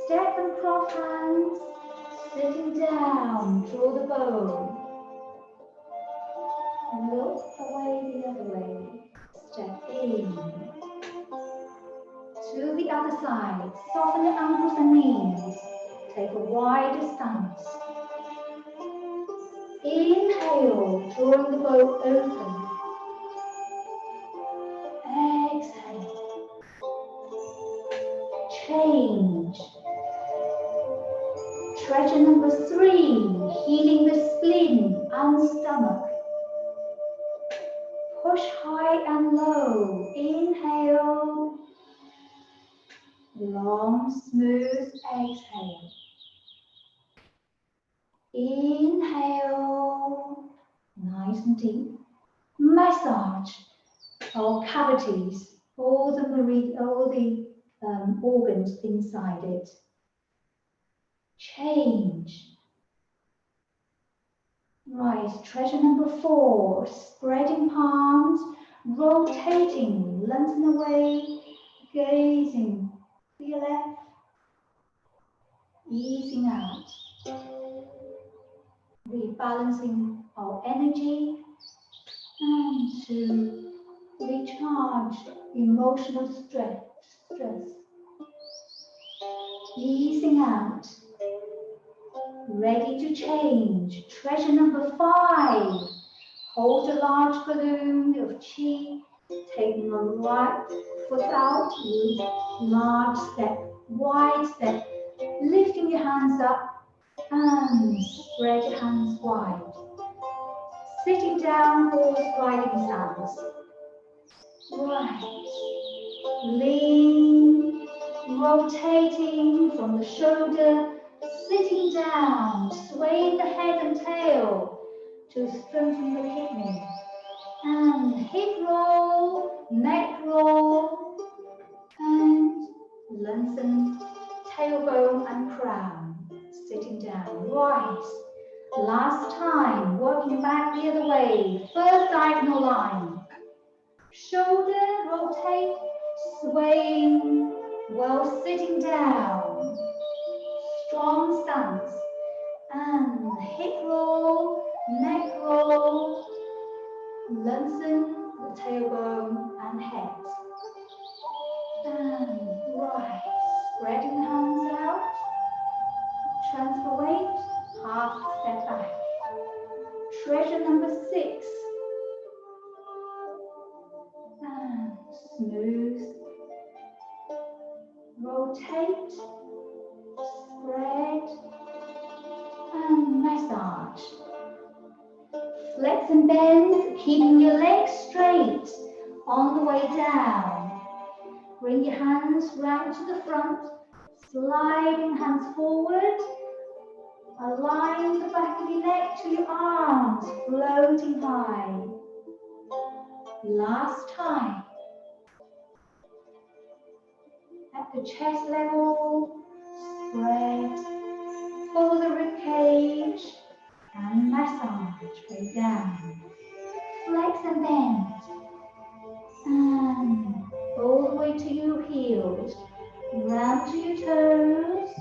Step and cross hands. Sitting down. Draw the bow. Look away the other way. Step in. To the other side. Soften your ankles and knees. Take a wider stance. Inhale, drawing the bow open. Exhale. Change. Treasure number 3, healing the spleen and stomach. Push high and low. Inhale. Long, smooth exhale. Inhale. Nice and deep. Massage our cavities, all the organs inside it. Change. Right, treasure number 4, spreading palms, rotating, lengthen away, gazing to your left, easing out, rebalancing our energy, and to recharge emotional stress. Easing out. Ready to change. Treasure number 5. Hold your large balloon of Qi, taking the right foot out, large step, wide step, lifting your hands up and spread your hands wide. Sitting down, horse riding stance. Right. Lean, rotating from the shoulder, sitting down, swaying the head and tail to strengthen the kidney. And hip roll, neck roll, and lengthen tailbone and crown. Sitting down, rise. Last time, working back the other way. First diagonal line. Shoulder rotate, swaying while sitting down. Strong stance. And hip roll, neck roll. Lengthen the tailbone and head. And rise. Spreading the hands out. Transfer weight. Half step back. Treasure number 6. And smooth. Rotate. Spread. And massage. Flex and bend, keeping your legs straight on the way down. Bring your hands round to the front, sliding hands forward. Align the back of your neck to your arms, floating high. Last time. At the chest level, spread, follow the rib cage, and massage way down. Flex and bend. And all the way to your heels. Round to your toes.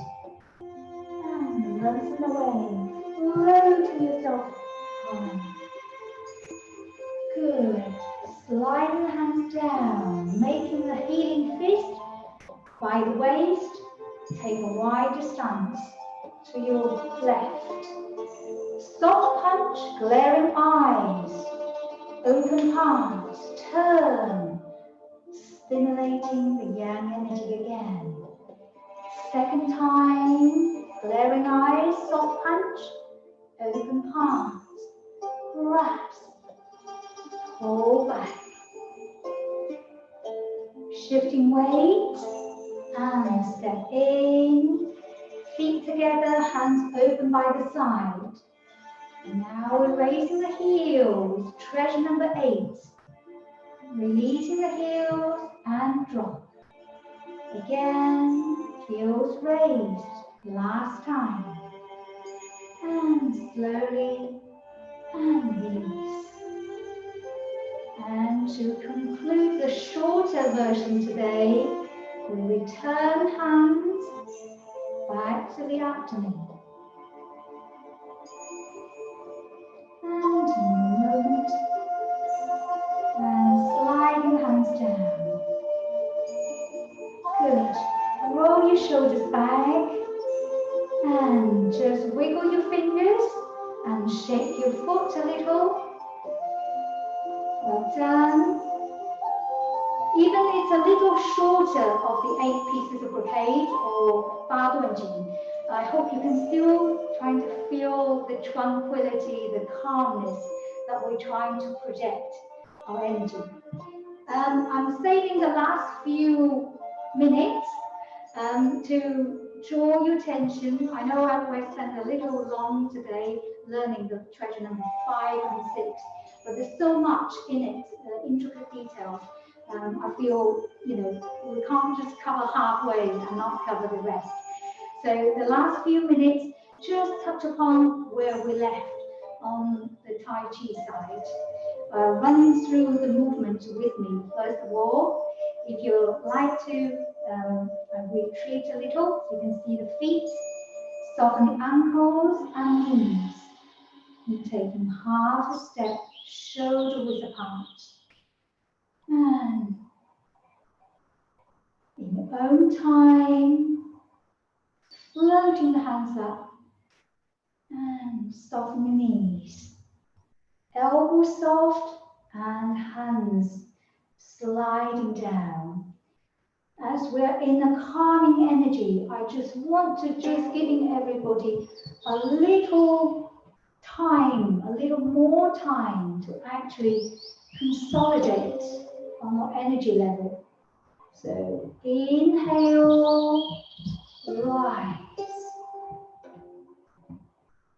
And lengthen away. Floating yourself high. Good. Sliding the hands down. Making the healing fist by the waist. Take a wider stance to your left. Soft punch, glaring eyes, open palms, turn, stimulating the yang energy again. Second time, glaring eyes, soft punch, open palms, grasp, pull back. Shifting weight, and step in, feet together, hands open by the side. And now we're raising the heels, treasure number 8. Releasing the heels and drop. Again, heels raised, last time. And slowly, and release. And to conclude the shorter version today, we return hands back to the abdomen. And movement. And sliding the hands down. Good. Roll your shoulders back. And just wiggle your fingers and shake your foot a little. Well done. Even it's a little shorter of the 8 pieces of brocade or Duan, I hope you can still try to feel the tranquility, the calmness that we're trying to project our energy. I'm saving the last few minutes to draw your attention. I know I spent a little long today learning the treasure number 5 and 6, but there's so much in it, intricate details. I feel, we can't just cover halfway and not cover the rest. So the last few minutes, just touch upon where we left on the Tai Chi side. Running through the movement with me. First of all, if you like to retreat a little, so you can see the feet, soften the ankles and knees. And taking half a step, shoulder width apart. And in your own time, floating the hands up and soften the knees. elbows soft and hands sliding down. As we're in a calming energy, I just want to giving everybody a little time, a little more time to actually consolidate on our energy level. So inhale, rise,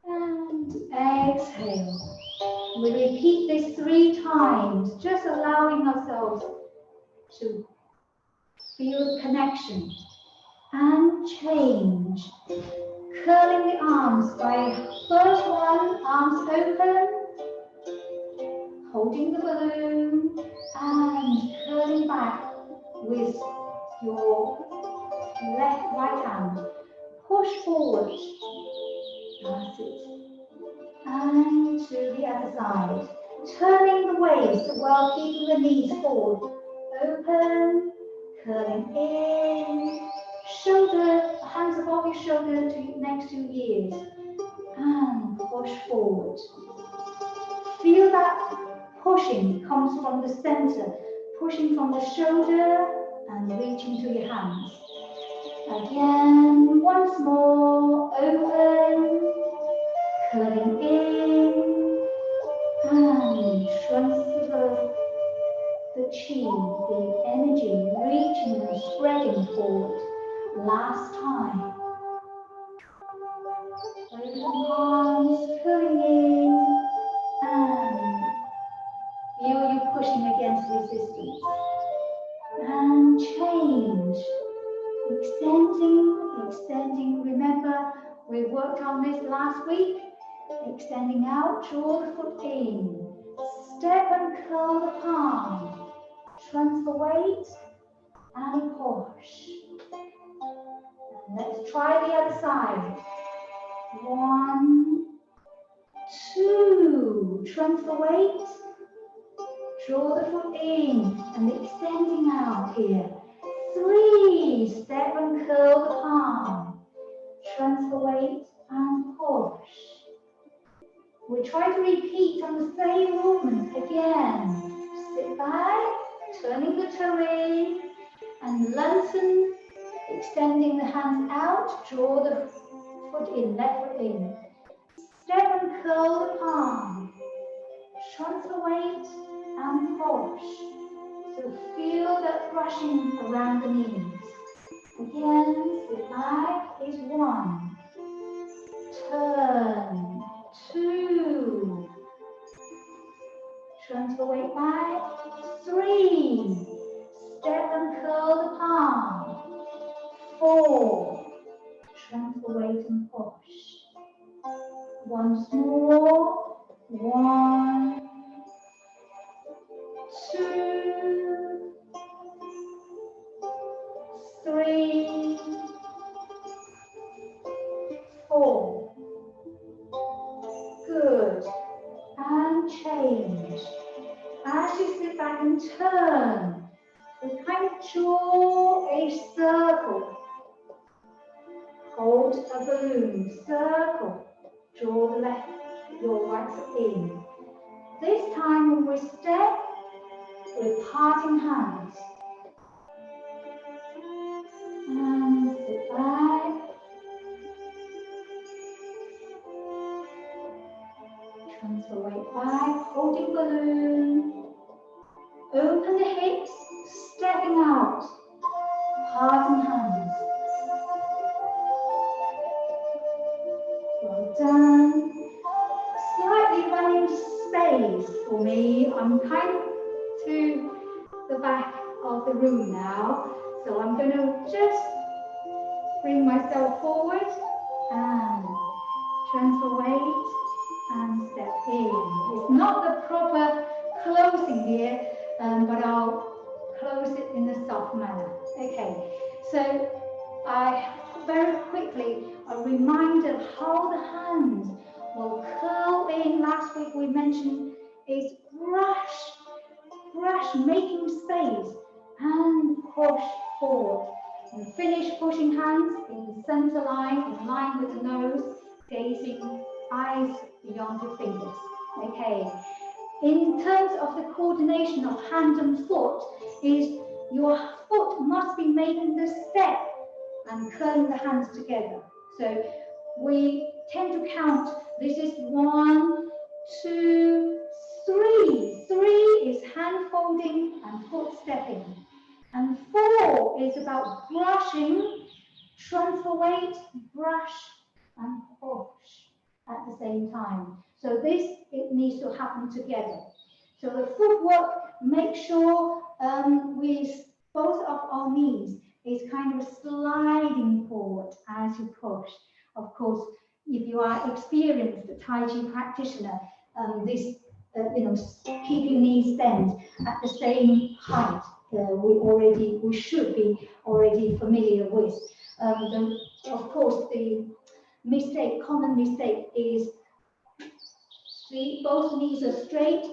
and exhale. We repeat this 3 times, just allowing ourselves to feel the connection and change. Curling the arms by first one, arms open, holding the balloon, and curling back with your right hand. Push forward. That's it. And to the other side. Turning the waist while keeping the knees forward. Open, curling in, shoulder, hands above your shoulder next to your ears, and push forward. Feel that pushing comes from the center, pushing from the shoulder and reaching to your hands. Again, once more, open, curling in, and transfer the chi, the energy, reaching and spreading forward. Last time. Open palms, curling in, and feel you pushing against resistance. And change. Extending. Remember, we worked on this last week. Extending out, draw the foot in. Step and curl the palm. Transfer weight and push. And let's try the other side. 1, 2. Transfer weight. Draw the foot in and extending out here. 3. Step and curl the palm. Transfer weight and push. We try to repeat on the same movement again. Sit back, turning the toe in and lengthen, extending the hands out, draw the foot in, left foot in. Step and curl the palm. Transfer weight and push. So feel that brushing around the knees. Again, sit back is 1. Turn, 2. Transfer weight back, 3. Step and curl the palm. 4. Transfer weight and push. Once more. 1, 2, 3, 4. Good. And change. As you sit back and turn, we kind of draw a circle. Hold a balloon, circle. Draw the left, your right foot in. This time when we step, we're parting hands. And sit back. Transfer weight back, holding balloon. Open the hips, stepping out, parting hands. Well done. Slightly running space for me. I'm kind of to the back of the room now. So I'm going to just bring myself forward and transfer weight and step in. It's not the proper closing here, but I'll close it in a soft manner. Okay, so very quickly a reminder of how the hands will curl in. Last week we mentioned is brush, making space and push forward. And finish pushing hands in center line, in line with the nose, gazing eyes beyond your fingers. Okay, in terms of the coordination of hand and foot, is your foot must be making the step and curling the hands together. So we tend to count, this is 1, 2, 3. 3 is hand folding and foot stepping. And 4 is about brushing, transfer weight, brush and push at the same time. So this, it needs to happen together. So the footwork, make sure both of our knees is kind of sliding forward as you push. Of course, if you are experienced Tai Chi practitioner, keeping knees bent at the same height, we should be already familiar with. Of course, the common mistake is both knees are straight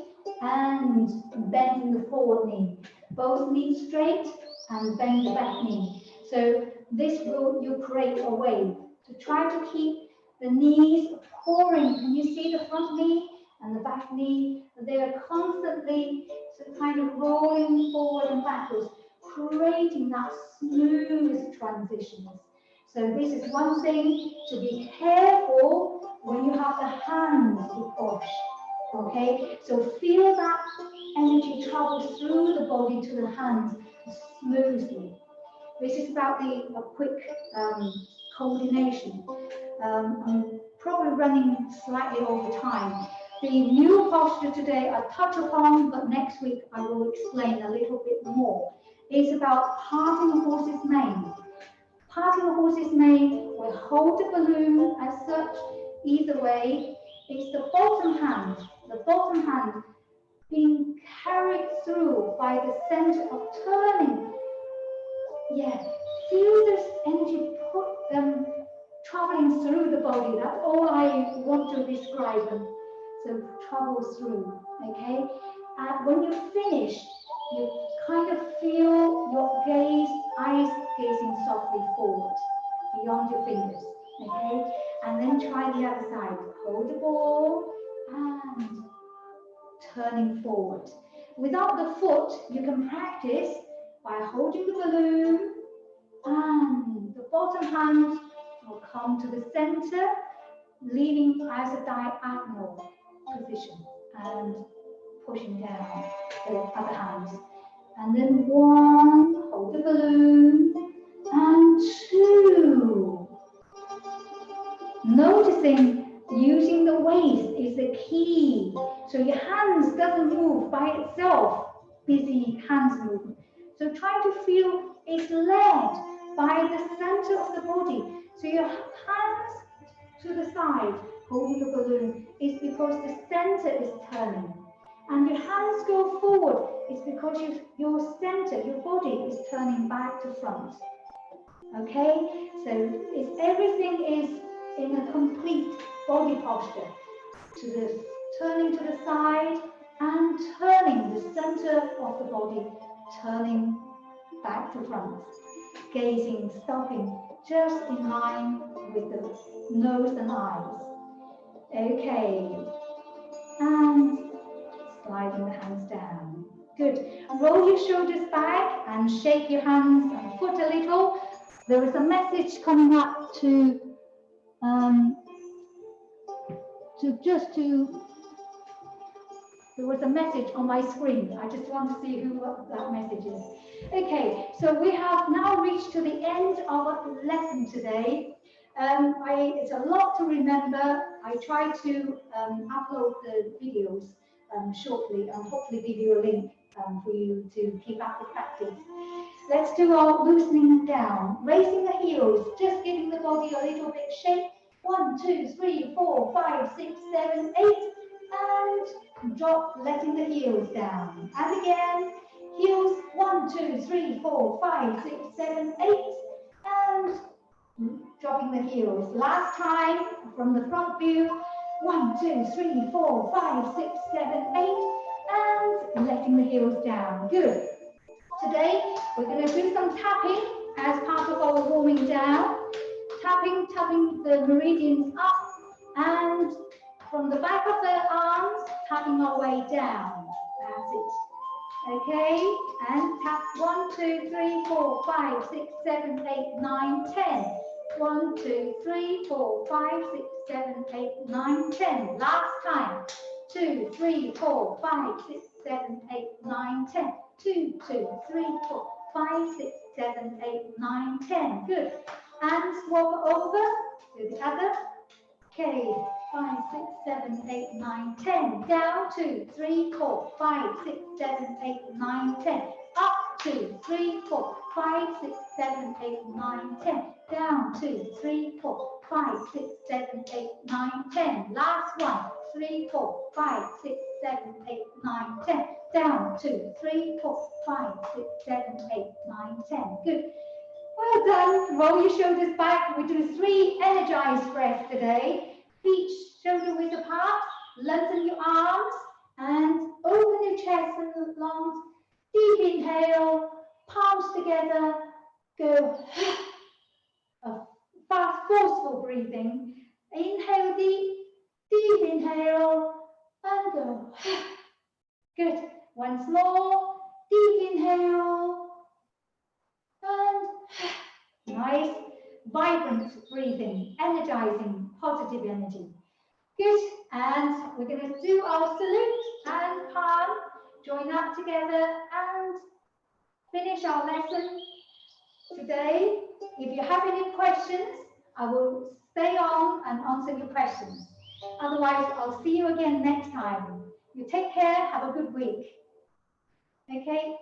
and bending the forward knee. Both knees straight and bend the back knee. So this will you create a wave. To try to keep the knees pouring. Can you see the front knee and the back knee? They are constantly kind of rolling forward and backwards, creating that smooth transitions. So this is one thing to be careful when you have the hands to push. Okay, so feel that energy travel through the body to the hands smoothly. This is about a quick coordination. I'm probably running slightly over time. The new posture today I touch upon, but next week I will explain a little bit more. It's about parting a horse's mane. Parting a horse's mane, we hold the balloon as such, either way. It's the bottom hand being carried through by the center of turning. Yeah, feel this energy traveling through the body. That's all I want to describe them. So travel through, okay? When you finish, you kind of feel your eyes gazing softly forward, beyond your fingers, okay? And then try the other side. Hold the ball and turning forward. Without the foot, you can practice by holding the balloon and the bottom hand will come to the center, leaving as a diagonal position and pushing down the other hands. And then 1, hold the balloon, and 2. Noticing using the waist is the key. So your hands doesn't move by itself, busy hands movement. So try to feel it's led by the center of the body. So your hands to the side, holding the balloon, is because the center is turning. And your hands go forward, it's because your center, your body is turning back to front. Okay, so everything is in a complete body posture. Turning to the side and turning the center of the body, turning back to front. Gazing, stopping, just in line with the nose and eyes. Okay, and sliding the hands down. Good. Roll your shoulders back and shake your hands and foot a little. There is a message coming up there was a message on my screen. I just want to see what that message is. Okay, so we have now reached to the end of our lesson today. It's a lot to remember. I try to upload the videos shortly and hopefully give you a link for you to keep up the practice. Let's do our loosening down. Raising the heels, just giving the body a little bit shake. 1, 2, 3, 4, 5, 6, 7, 8. And drop, letting the heels down. And again, heels, 1, 2, 3, 4, 5, 6, 7, 8. And dropping the heels. Last time, from the front view, 1, 2, 3, 4, 5, 6, 7, 8. And letting the heels down. Good. Today, we're going to do some tapping as part of our warming down. Tapping the meridians up and from the back of the arms, tapping our way down. That's it. Okay, and tap 1, 2, 3, 4, 5, 6, 7, 8, 9, 10. 1, 2, 3, 4, 5, 6, 7, 8, 9, 10. Last time. 2, 3, 4, 5, 6, 7, 8, 9, 10. 2, 2, 3, 4, 5, 6, 7, 8, 9, 10. Good. And swap over to the other. Okay, 5, 6, 7, 8, 9, 10. Down 2, 3, 4, 5, 6, 7, 8, 9, 10. Up 2, 3, 4, 5, 6, 7, 8, 9, 10. Down 2, 3, 4, 5, 6, 7, 8, 9, 10. Last one. 3, 4, 5, 6, 7, 8, 9, 10. Down 2, 3, 4, 5, 6, 7, 8, 9, 10. Good. Well done. Roll your shoulders back. We do 3 energized breaths today. Feet shoulder width apart. Lengthen your arms and open your chest and lungs. Deep inhale. Palms together. Go. A fast, forceful breathing. Inhale deep. Deep inhale. And go. Good. Once more. Deep inhale. And nice, vibrant breathing, energizing, positive energy. Good, and we're going to do our salute and palm, join that together and finish our lesson today. If you have any questions, I will stay on and answer your questions. Otherwise, I'll see you again next time. You take care, have a good week. Okay?